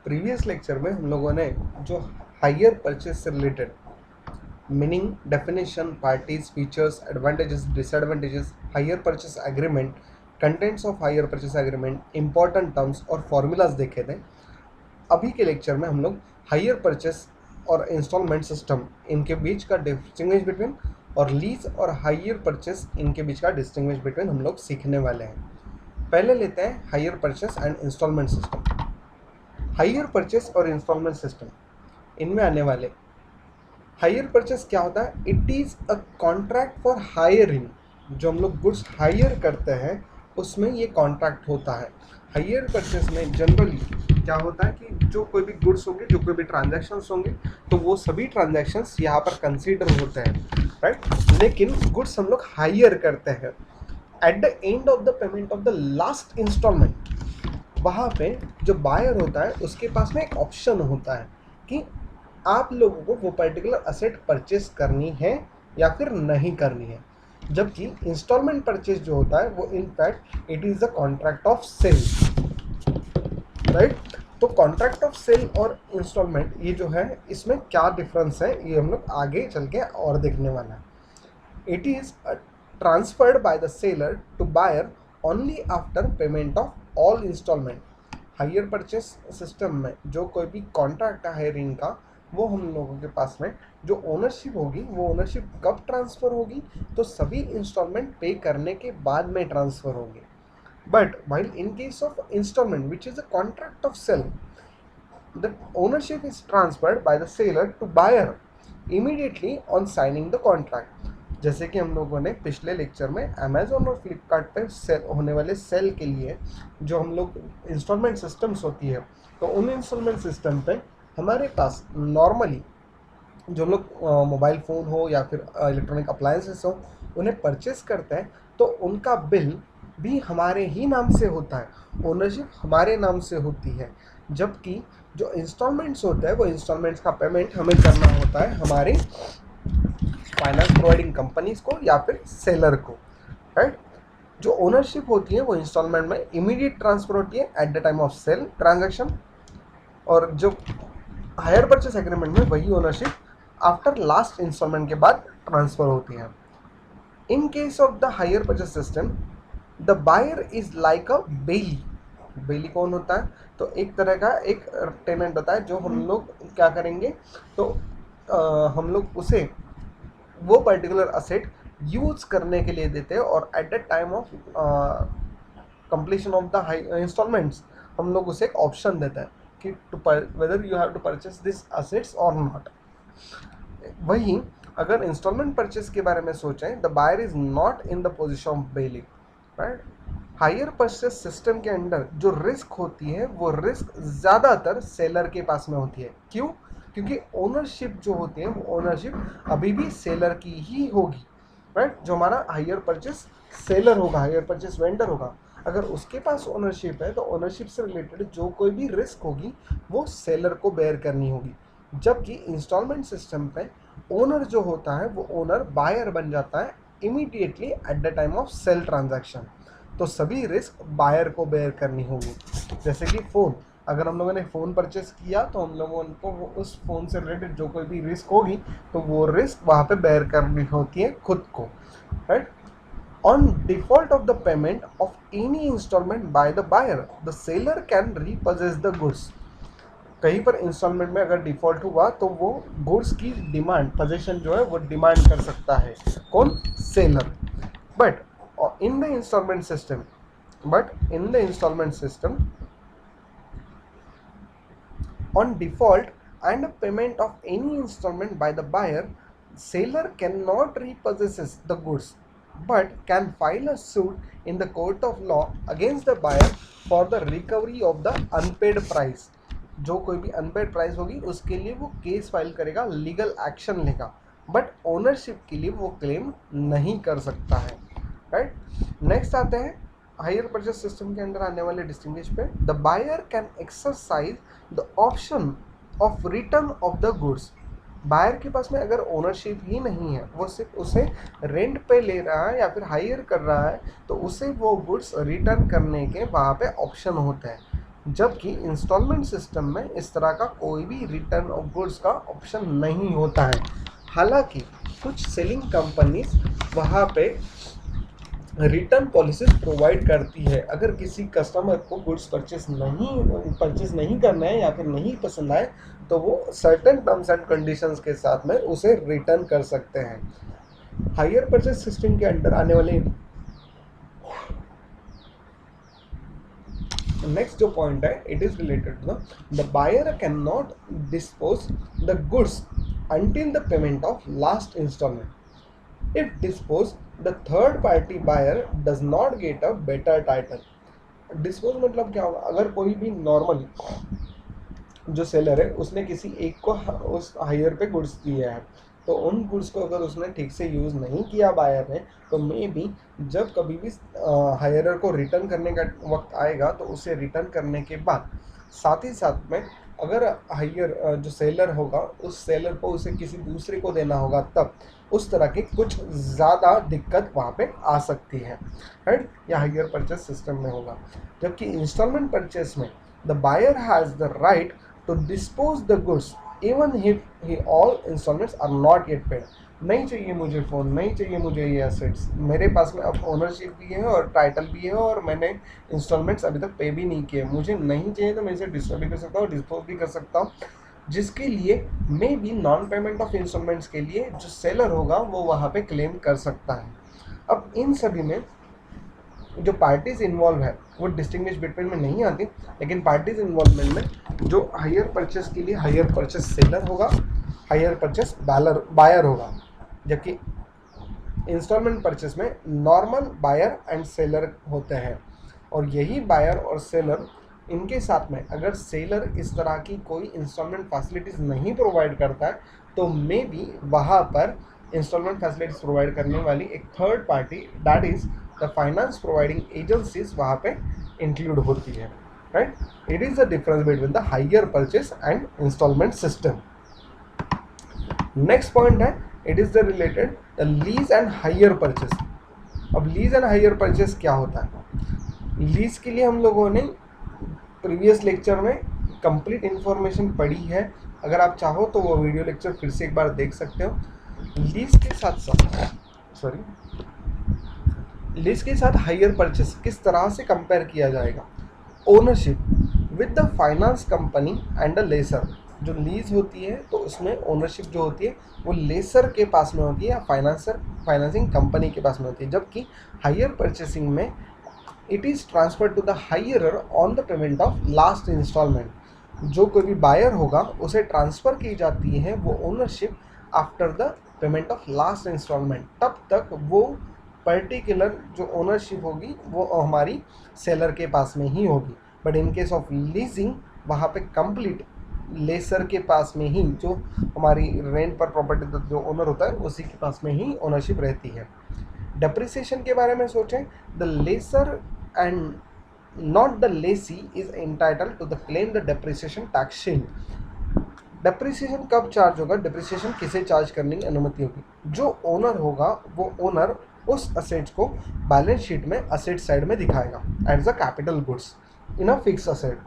Previous lecture में हम लोगों ने जो हायर परचेज से related meaning, definition, parties, features, advantages, disadvantages, hire purchase agreement, contents of hire purchase agreement, important terms और फॉर्मूलाज देखे थे। अभी के लेक्चर में हम लोग हायर परचेज और इंस्टॉलमेंट सिस्टम इनके बीच का डिस्टिंग्विश बिटवीन और लीज और हायर परचेज इनके बीच का डिस्टिंग्विश बिटवीन हम लोग सीखने वाले हैं। पहले लेते हैं hire purchase and instalment system. Hire purchase और इंस्टॉलमेंट सिस्टम, इनमें आने वाले हायर परचेज क्या होता है? It is a contract for hiring. जो हम लोग गुड्स हायर करते हैं उसमें ये कॉन्ट्रैक्ट होता है। हायर परचेज में जनरली क्या होता है कि जो कोई भी गुड्स होंगे, जो कोई भी ट्रांजैक्शंस होंगे, तो वो सभी ट्रांजैक्शंस यहाँ पर कंसीडर होते हैं, राइट। लेकिन गुड्स हम लोग हायर करते हैं at the end of the payment of the last installment. वहाँ पे जो बायर होता है उसके पास में एक ऑप्शन होता है कि आप लोगों को वो पर्टिकुलर असेट परचेस करनी है या फिर नहीं करनी है। जबकि इंस्टॉलमेंट परचेज जो होता है वो in fact it is the contract of sale, right. तो कॉन्ट्रैक्ट ऑफ सेल और इंस्टॉलमेंट ये जो है, इसमें क्या डिफरेंस है ये हम लोग आगे चल के और देखने वाला है। It is transferred by the seller to buyer only after payment of all installment. Hire purchase system में जो कोई भी कॉन्ट्रैक्ट है हायरिंग का, वो हम लोगों के पास में जो ओनरशिप होगी, वो ओनरशिप कब ट्रांसफ़र होगी? तो सभी इंस्टॉलमेंट पे करने के बाद में ट्रांसफ़र होगी। But while in case of installment, which is a contract of sale, the ownership is transferred by the seller to buyer immediately on signing the contract। जैसे कि हम लोगों ने पिछले लेक्चर में अमेजोन और फ्लिपकार्ट पे सेल होने वाले सेल के लिए जो हम लोग इंस्टॉलमेंट सिस्टम्स होती है, तो उन इंस्टॉलमेंट सिस्टम पे हमारे पास नॉर्मली जो लोग मोबाइल फ़ोन हो या फिर इलेक्ट्रॉनिक अप्लायंसेस हो, उन्हें परचेस करते हैं तो उनका बिल भी हमारे ही नाम से होता है, ओनरशिप हमारे नाम से होती है। जबकि जो इंस्टॉलमेंट्स होते हैं वो इंस्टॉलमेंट्स का पेमेंट हमें करना होता है हमारे फाइनेंस प्रोवाइडिंग कंपनीज को या फिर सेलर को, राइट। जो ओनरशिप होती है वो इंस्टॉलमेंट में इमीडिएट ट्रांसफ़र होती है eight the time of sale transaction, और जो हायर परचेस एग्रीमेंट में वही ओनरशिप आफ्टर लास्ट इंस्टॉलमेंट के बाद ट्रांसफ़र होती है। In case of the hire purchase system, the buyer is like a bailee. Bailee कौन होता है? तो एक तरह का एक टेनेंट होता है जो हम लोग क्या करेंगे, तो हम लोग उसे वो पर्टिकुलर असेट यूज करने के लिए देते हैं, और at the time of completion of the installments हम लोग उसे एक ऑप्शन देते हैं कि whether you have to purchase this assets और नॉट। वहीं अगर इंस्टॉलमेंट परचेस के बारे में सोचें, the buyer is not in the position of bailee, right. Hire purchase system के अंदर जो रिस्क होती है वो रिस्क ज़्यादातर सेलर के पास में होती है। क्यों? क्योंकि ओनरशिप जो होती है वो ओनरशिप अभी भी सेलर की ही होगी, राइट। जो हमारा हायर परचेस सेलर होगा, हायर परचेस वेंडर होगा, अगर उसके पास ओनरशिप है तो ओनरशिप से रिलेटेड जो कोई भी रिस्क होगी वो सेलर को बेयर करनी होगी। जबकि इंस्टॉलमेंट सिस्टम पे ओनर जो होता है वो ओनर बायर बन जाता है immediately eight the time of sale transaction, तो सभी रिस्क बायर को बेयर करनी होगी। जैसे कि फ़ोन, अगर हम लोगों ने फ़ोन परचेस किया तो हम लोगों को उस फ़ोन से रिलेटेड जो कोई भी रिस्क होगी तो वो रिस्क वहाँ पे बेयर करनी होती है खुद को, right. On default of the payment of any instalment by the buyer, the seller can repossess the goods. कहीं पर इंस्टॉलमेंट में अगर डिफ़ॉल्ट हुआ तो वो गुड्स की डिमांड, पोजीशन जो है वो डिमांड कर सकता है, कौन? Seller. But in the installment system on default and payment of any installment by the buyer, seller cannot repossess the goods but can file a suit in the court of law against the buyer for the recovery of the unpaid price। जो कोई भी unpaid price होगी उसके लिए वो case file करेगा, legal action लेगा, but ownership के लिए वो क्लेम नहीं कर सकता है, राइट। नेक्स्ट आते हैं हायर परचेस सिस्टम के अंदर आने वाले डिस्टिंग्विश पे। The buyer can exercise the option of return of the goods. Buyer के पास में अगर ओनरशिप ही नहीं है, वो सिर्फ उसे रेंट पे ले रहा है या फिर हायर कर रहा है, तो उसे वो गुड्स रिटर्न करने के वहाँ पे ऑप्शन होते हैं। जबकि इंस्टॉलमेंट सिस्टम में इस तरह का कोई भी रिटर्न ऑफ गुड्स का ऑप्शन नहीं होता है। हालांकि कुछ सेलिंग कंपनीज वहाँ पे रिटर्न पॉलिसीज प्रोवाइड करती है। अगर किसी कस्टमर को गुड्स परचेस नहीं करना है या फिर नहीं पसंद आए तो वो सर्टेन टर्म्स एंड कंडीशंस के साथ में उसे रिटर्न कर सकते हैं। हायर परचेस सिस्टम के अंडर आने वाले नेक्स्ट जो पॉइंट है, it is related to the buyer can not dispose the goods until the payment of last installment. If disposed, the third party buyer does not get a better title. Dispose मतलब क्या होगा? अगर कोई भी normal जो seller है उसने किसी एक को उस हायर पे गुड्स दिए हैं, तो उन गुड्स को अगर उसने ठीक से यूज़ नहीं किया बायर ने, तो मे बी जब कभी भी हायरर को रिटर्न करने का वक्त आएगा तो उसे रिटर्न करने के बाद साथ ही साथ में अगर हायर जो सेलर होगा उस सेलर को उसे किसी दूसरे को देना होगा, तब उस तरह की कुछ ज़्यादा दिक्कत वहाँ पे आ सकती है, राइट? या हायर परचेस सिस्टम में होगा। जबकि इंस्टॉलमेंट परचेस में the buyer has the right to dispose the goods even if all installments are not yet paid. नहीं चाहिए मुझे फ़ोन, नहीं चाहिए मुझे ये एसेट्स, मेरे पास में अब ओनरशिप भी है और टाइटल भी है और मैंने इंस्टॉलमेंट्स अभी तक पे भी नहीं किए, मुझे नहीं चाहिए तो मैं इसे डिस्ट्रॉय भी कर सकता हूँ, डिस्पोज भी कर सकता हूँ। जिसके लिए may be non payment of installments के लिए जो सेलर होगा वो वहाँ पे क्लेम कर सकता है। अब इन सभी में जो पार्टीज इन्वॉल्व है वो डिस्टिंग्विश बिटवीन में नहीं आती, लेकिन पार्टीज इन्वॉल्वमेंट में जो हायर परचेस के लिए हायर परचेस सेलर होगा, हायर परचेस बायर होगा, जबकि इंस्टॉलमेंट परचेस में नॉर्मल बायर एंड सेलर होते हैं। और यही बायर और सेलर, इनके साथ में अगर सेलर इस तरह की कोई इंस्टॉलमेंट फैसिलिटीज़ नहीं प्रोवाइड करता है तो मे बी वहाँ पर इंस्टॉलमेंट फैसिलिटीज़ प्रोवाइड करने वाली एक third party, that is the finance providing agencies वहाँ पे इंक्लूड होती है, right? It is the difference between the hire purchase and instalment system. Next point है, it is the related the lease and hire purchase. अब lease and hire purchase क्या होता है? Lease के लिए हम लोगों ने प्रीवियस लेक्चर में कंप्लीट इन्फॉर्मेशन पढ़ी है, अगर आप चाहो तो वो वीडियो लेक्चर फिर से एक बार देख सकते हो। लीज के साथ हायर परचेस किस तरह से कंपेयर किया जाएगा? Ownership with the finance company and the lessor. जो लीज होती है तो उसमें ओनरशिप जो होती है वो लेसर के पास में होती है या फाइनेंसिंग कंपनी के पास में होती है, जबकि हायर परचेसिंग में it is transfer to the hirer on the payment of last instalment. जो कोई भी बायर होगा उसे ट्रांसफ़र की जाती है वो ownership after the payment of last installment, तब तक वो पर्टिकुलर जो ओनरशिप होगी वो हमारी सेलर के पास में ही होगी। But in case of leasing वहाँ पे कंप्लीट लेसर के पास में ही, जो हमारी रेंट पर प्रॉपर्टी जो ओनर होता है उसी के पास में ही ओनरशिप रहती है। डेप्रिसिएशन के बारे में सोचें, the lessor and not the lessee is entitled to the claim the depreciation tax shield. Depreciation कब चार्ज होगा? डेप्रिसिएशन किसे चार्ज करने की अनुमति होगी? जो ओनर होगा वो ओनर उस असेट्स को बैलेंस शीट में असेट साइड में दिखाएगा as a capital goods in a fix asset,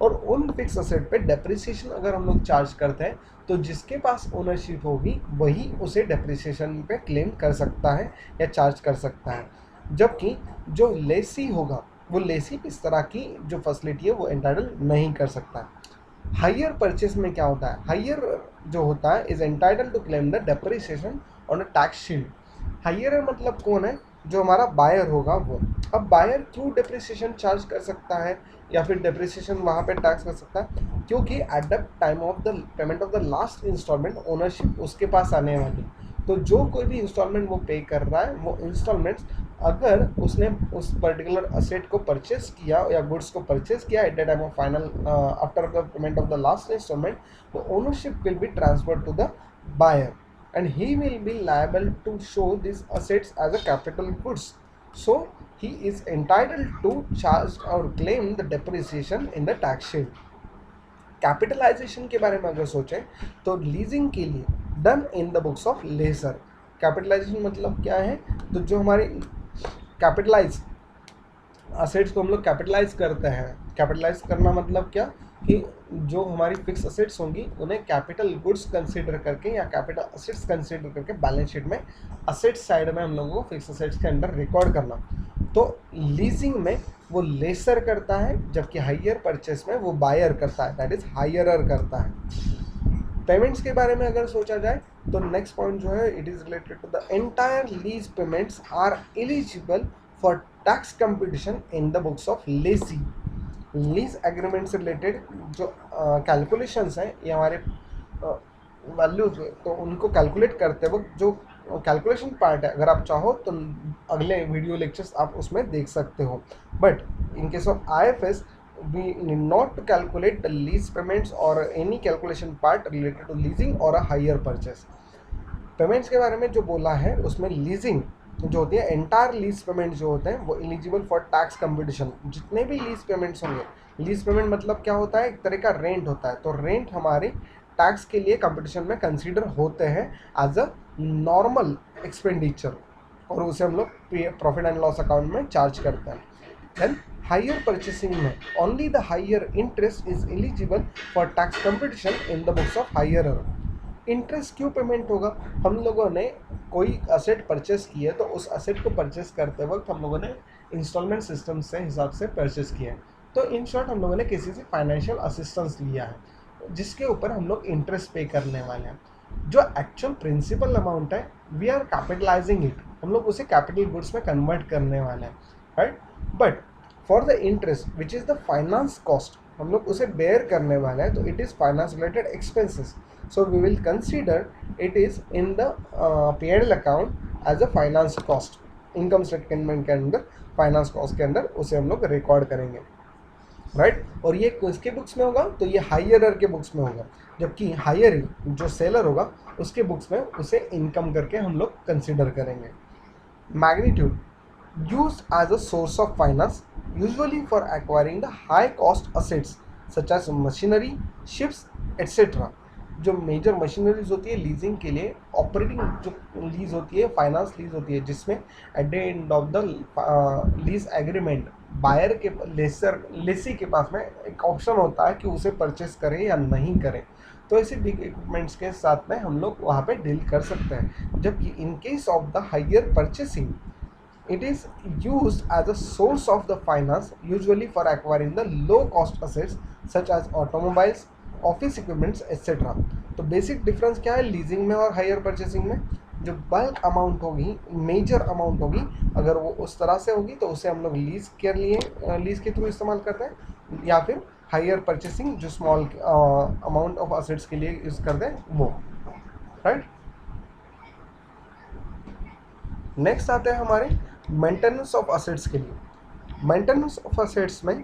और उन फिक्स असेट पे डेप्रिसिएशन अगर हम लोग चार्ज करते हैं तो जिसके पास ओनरशिप होगी वही उसे डेप्रिसिएशन पे क्लेम कर सकता है या चार्ज कर सकता है। जबकि जो लेसी होगा वो लेसी इस तरह की जो फैसिलिटी है वो एंटाइटल नहीं कर सकता है। हायर परचेस में क्या होता है? हायर जो होता है is entitle to claim the depreciation on a tax shield. Hire मतलब कौन है? जो हमारा बायर होगा वो। अब बायर क्यों डेप्रिसिएशन चार्ज कर सकता है या फिर डेप्रिसिएशन वहाँ पे टैक्स कर सकता है? क्योंकि at the time of the payment of the last installment ownership उसके पास आने वाली, तो जो कोई भी इंस्टॉलमेंट वो पे कर रहा है वो इंस्टॉलमेंट्स अगर उसने उस पर्टिकुलर असेट को परचेस किया या गुड्स को परचेस किया at the time of final after the payment of the last instalment, तो ownership will be transferred to the buyer and he will be liable to show these assets as a capital goods, so he is entitled to charge or claim the depreciation in the tax sheet. Capitalization के बारे में अगर सोचें तो leasing के लिए done in the books of lessor. Capitalization मतलब क्या है? तो जो हमारे कैपिटलाइज असेट्स को हम लोग कैपिटलाइज करते हैं। कैपिटलाइज करना मतलब क्या कि जो हमारी फिक्स असेट्स होंगी उन्हें कैपिटल गुड्स कंसीडर करके या कैपिटल असेट्स कंसीडर करके बैलेंस शीट में असेट्स साइड में हम लोगों को फिक्स असेट्स के अंडर रिकॉर्ड करना। तो लीजिंग में वो लेसर करता है, जबकि हायर परचेस में वो बायर करता है, दैट इज हायरर करता है। पेमेंट्स के बारे में अगर सोचा जाए तो नेक्स्ट पॉइंट जो है, it is related to the entire lease payments are eligible for tax competition in the books of lessee. Lease agreement से रिलेटेड जो कैलकुलेशंस हैं ये हमारे वैल्यूज, तो उनको कैलकुलेट करते वक्त जो कैलकुलेशन पार्ट है, अगर आप चाहो तो अगले वीडियो लेक्चर्स आप उसमें देख सकते हो। But in case of IFS we need not to calculate the lease payments or any calculation part related to leasing or a hire purchase। Payments के बारे में जो बोला है उसमें लीजिंग जो होती है, एंटायर लीज पेमेंट जो होते हैं वो एलिजिबल फॉर टैक्स कंपटीशन। जितने भी लीज पेमेंट्स होंगे, लीज पेमेंट मतलब क्या होता है, एक तरह का रेंट होता है, तो रेंट हमारे टैक्स के लिए कंपटीशन में कंसीडर होते हैं एज अ नॉर्मल एक्सपेंडिचर, और उसे हम लोग प्रॉफिट एंड लॉस अकाउंट में चार्ज करते हैं। देन हायर परचेसिंग में only the hire interest is eligible for tax competition in the books of hirer. Interest क्यों पेमेंट होगा, हम लोगों ने कोई असेट परचेस की है तो उस असेट को परचेस करते वक्त हम लोगों ने इंस्टॉलमेंट सिस्टम से हिसाब से परचेस किया है। तो इन शॉर्ट हम लोगों ने किसी से फाइनेंशियल असिस्टेंस लिया है जिसके ऊपर हम लोग इंटरेस्ट पे करने वाले हैं। जो एक्चुअल प्रिंसिपल अमाउंट है वी आर कैपिटलाइजिंग इट, हम लोग उसे कैपिटल गुड्स में कन्वर्ट करने वाले हैं, right. But for the interest which is the finance cost, हम लोग उसे बेयर करने वाले हैं, तो it is finance related expenses, so we will consider it is in the P&L account as a finance cost। Income statement के अंदर finance cost के अंदर उसे हम लोग रिकॉर्ड करेंगे, राइट। और ये किसके बुक्स में होगा, तो ये हायरर के बुक्स में होगा, जबकि हायर जो सेलर होगा उसके बुक्स में उसे इनकम करके हम लोग कंसिडर करेंगे। Magnitude used as a source of finance usually for acquiring the high cost assets such as machinery, ships etc। जो मेजर मशीनरीज होती है लीजिंग के लिए, ऑपरेटिंग जो लीज होती है, फाइनेंस लीज होती है, जिसमें at the end of the lease agreement buyer के लेसी के पास में एक ऑप्शन होता है कि उसे परचेस करें या नहीं करें। तो ऐसे बिग इक्विपमेंट्स के साथ में हम लोग वहाँ पे डील कर सकते हैं। जबकि in case of the hire purchasing it is used as a source of the finance usually for acquiring the low cost assets such as automobiles, office equipments etc। तो बेसिक डिफरेंस क्या है leasing में और higher purchasing में, जो bulk amount होगी, major amount होगी, अगर वो उस तरह से होगी तो उसे हम लोग लीज के लिए लीज के थ्रू इस्तेमाल करते हैं, या फिर हायर परचेसिंग जो स्मॉल अमाउंट ऑफ असेट्स के लिए यूज करते हैं वो, राइट। नेक्स्ट आते हैं हमारे मेंटेनेंस ऑफ असेट्स के लिए। मेंटेनेंस ऑफ असेट्स में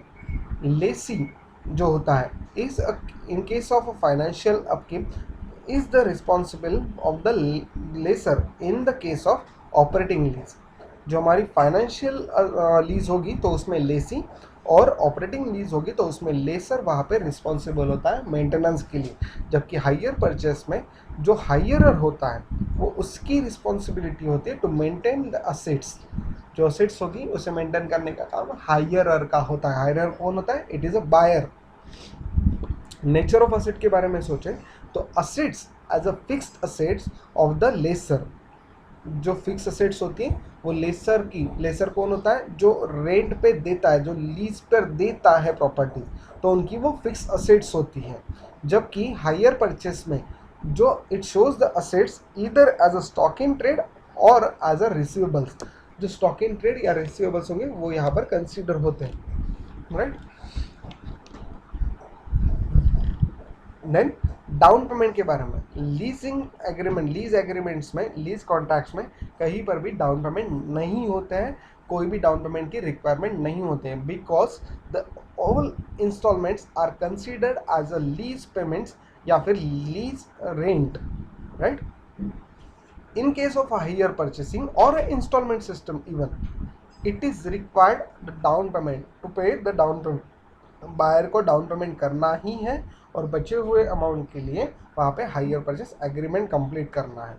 लेसी जो होता है is in case of financial upkeep is the responsible of the lessor in the case of operating lease. जो हमारी फाइनेंशियल लीज होगी तो उसमें लेसी, और ऑपरेटिंग लीज होगी तो उसमें लेसर वहाँ पे रिस्पॉन्सिबल होता है मेंटेनेंस के लिए। जबकि हायर परचेस में जो हायरर होता है वो उसकी रिस्पॉन्सिबिलिटी होती है टू मेंटेन द असेट्स। जो असेट्स होगी उसे मेंटेन करने का काम हायरर का होता है। हायरर कौन होता है, it is a buyer. Nature of asset के बारे में सोचें तो assets as a fixed assets of the lessor, जो फिक्स असेट्स होती हैं वो लेसर की, लेसर कौन होता है, जो रेंट पे देता है, जो लीज पर देता है प्रॉपर्टी, तो उनकी वो फिक्स असेट्स होती हैं। जबकि हायर परचेस में जो it shows the assets either as a stock in trade और एज अ रिसीवेबल्स, जो स्टॉक इन ट्रेड या रिसीवेबल्स होंगे वो यहाँ पर कंसिडर होते हैं, राइट। देन डाउन पेमेंट के बारे में, लीजिंग एग्रीमेंट, लीज एग्रीमेंट्स में, लीज कॉन्ट्रैक्ट्स में कहीं पर भी डाउन पेमेंट नहीं होते हैं, कोई भी डाउन पेमेंट की रिक्वायरमेंट नहीं होते हैं, because the all instalments are considered as a lease payments या फिर lease rent, right. In case of hire purchasing और instalment system even it is required the down payment to pay the down payment, buyer को down payment करना ही है और बचे हुए अमाउंट के लिए वहाँ पे हायर परचेस एग्रीमेंट कंप्लीट करना है,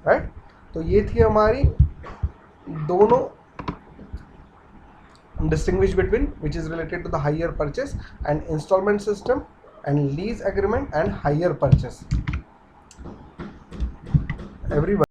राइट। तो ये थी हमारी दोनों distinguish between, which is related to the hire purchase and installment system and lease agreement and hire purchase. Everyone